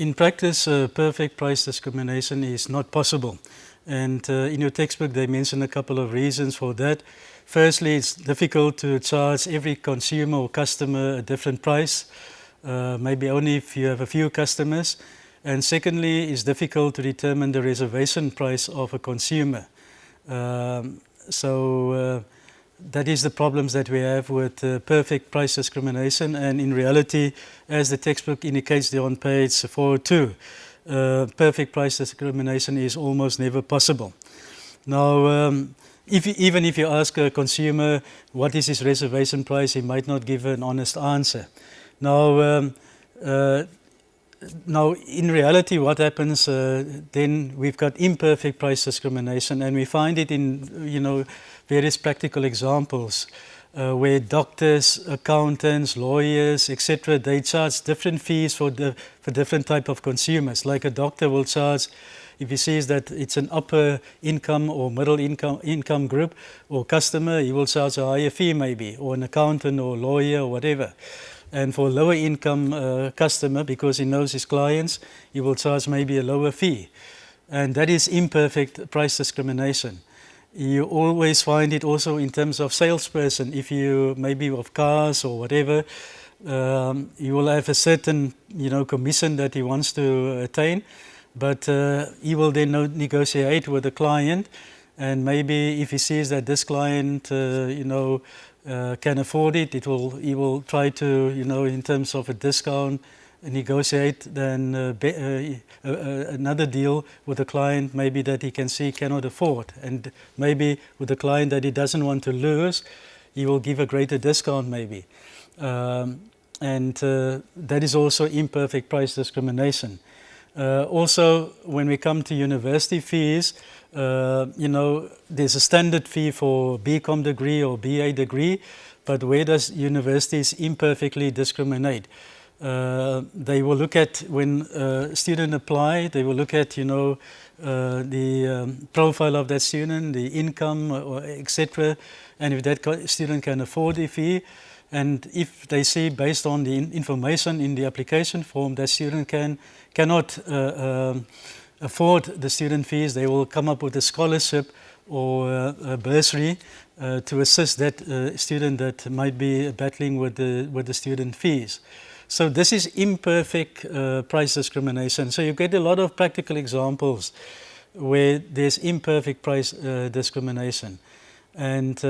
In practice, perfect price discrimination is not possible. And in your textbook, they mention a couple of reasons for that. Firstly, it's difficult to charge every consumer or customer a different price, maybe only if you have a few customers. And secondly, it's difficult to determine the reservation price of a consumer. That is the problems that we have with perfect price discrimination, and in reality, as the textbook indicates there on page 402, perfect price discrimination is almost never possible. Now, even if you ask a consumer what is his reservation price, he might not give an honest answer. Now, in reality, what happens then? We've got imperfect price discrimination, and we find it in various practical examples where doctors, accountants, lawyers, etc. they charge different fees for different type of consumers. Like a doctor will charge, if he sees that it's an upper income or middle income group or customer, he will charge a higher fee maybe, or an accountant or lawyer or whatever. And for a lower income customer, because he knows his clients, he will charge maybe a lower fee. And that is imperfect price discrimination. You always find it also in terms of salesperson. If you, maybe of cars or whatever, you will have a certain commission that he wants to attain, but he will then negotiate with the client, and maybe if he sees that this client can afford it, he will try to, in terms of a discount, negotiate then another deal with a client maybe that he can see cannot afford, and maybe with a client that he doesn't want to lose, he will give a greater discount maybe. That is also imperfect price discrimination. Also, when we come to university fees, there's a standard fee for BCom degree or BA degree, but where does universities imperfectly discriminate? They will look at, when student apply, they will look at the profile of that student, the income, etc., and if that student can afford the fee. And if they see, based on the information in the application form, that student cannot afford the student fees, they will come up with a scholarship or a bursary to assist that student that might be battling with the student fees. So this is imperfect price discrimination. So you get a lot of practical examples where there's imperfect price discrimination. And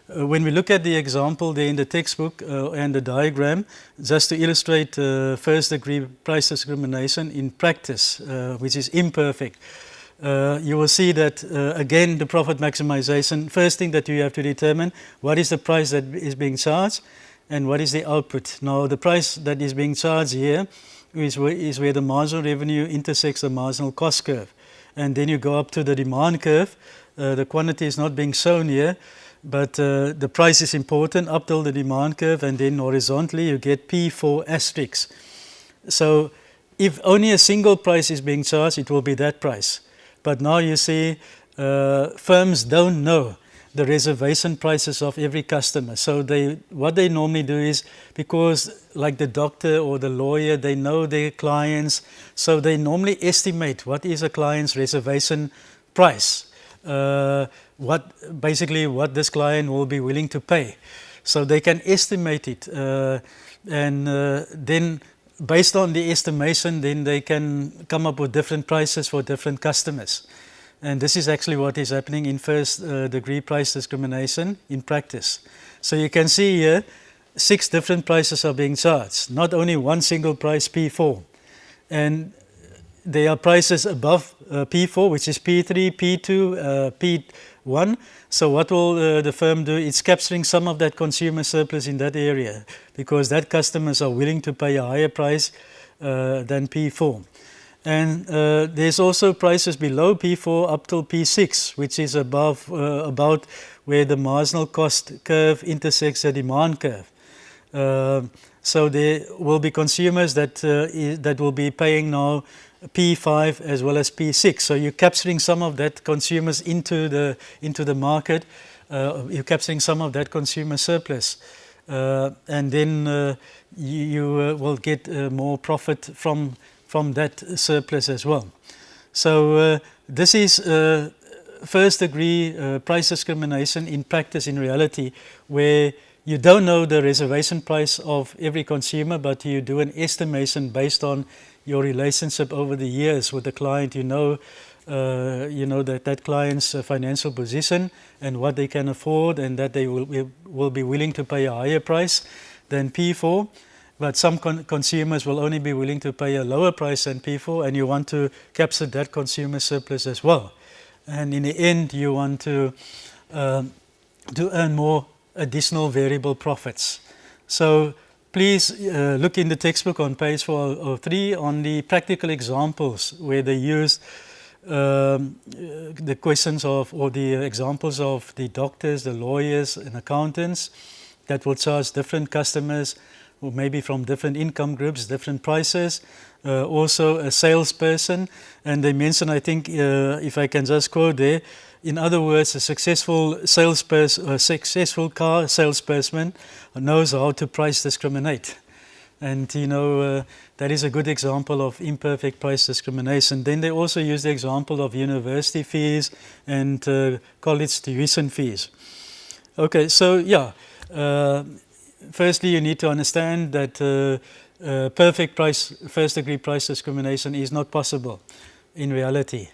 when we look at the example there in the textbook and the diagram, just to illustrate first degree price discrimination in practice, which is imperfect, you will see that again the profit maximization, first thing that you have to determine, what is the price that is being charged and what is the output. Now the price that is being charged here is where the marginal revenue intersects the marginal cost curve. And then you go up to the demand curve. The quantity is not being shown here, but the price is important up till the demand curve, and then horizontally you get P4 asterisk. So if only a single price is being charged, it will be that price. But now you see firms don't know the reservation prices of every customer. So what they normally do is, because like the doctor or the lawyer, they know their clients, so they normally estimate what is a client's reservation price. What this client will be willing to pay. So they can estimate it, and then based on the estimation, then they can come up with different prices for different customers. And this is actually what is happening in first degree price discrimination in practice. So you can see here 6 different prices are being charged, not only one single price P4. And there are prices above P4, which is P3, P2, P1. So what will the firm do? It's capturing some of that consumer surplus in that area, because that customers are willing to pay a higher price than P4. And there's also prices below P4 up till P6, which is above about where the marginal cost curve intersects the demand curve. So there will be consumers that will be paying now P5 as well as P6. So you're capturing some of that consumers into the market. You're capturing some of that consumer surplus. and then you will get more profit from that surplus as well. So this is first degree price discrimination in practice, in reality, where you don't know the reservation price of every consumer, but you do an estimation based on your relationship over the years with the client. You know that client's financial position and what they can afford, and that they will be willing to pay a higher price than P4. But some consumers will only be willing to pay a lower price than P4, and you want to capture that consumer surplus as well. And in the end, you want to earn more additional variable profits. So please look in the textbook on page 403 on the practical examples where they use the questions of, or the examples of the doctors, the lawyers and accountants that will charge different customers, or maybe from different income groups, different prices. Also a salesperson, and they mention, I think, if I can just quote there, in other words, a successful salesperson, a successful car salesperson knows how to price discriminate. And that is a good example of imperfect price discrimination. Then they also use the example of university fees and college tuition fees. Okay, so yeah, firstly you need to understand that perfect first degree price discrimination is not possible in reality.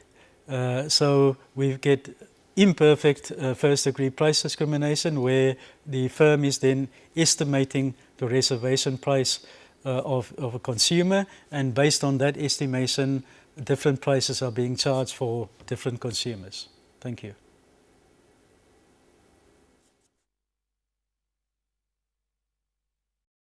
So we get imperfect first degree price discrimination, where the firm is then estimating the reservation price of a consumer, and based on that estimation different prices are being charged for different consumers. Thank you.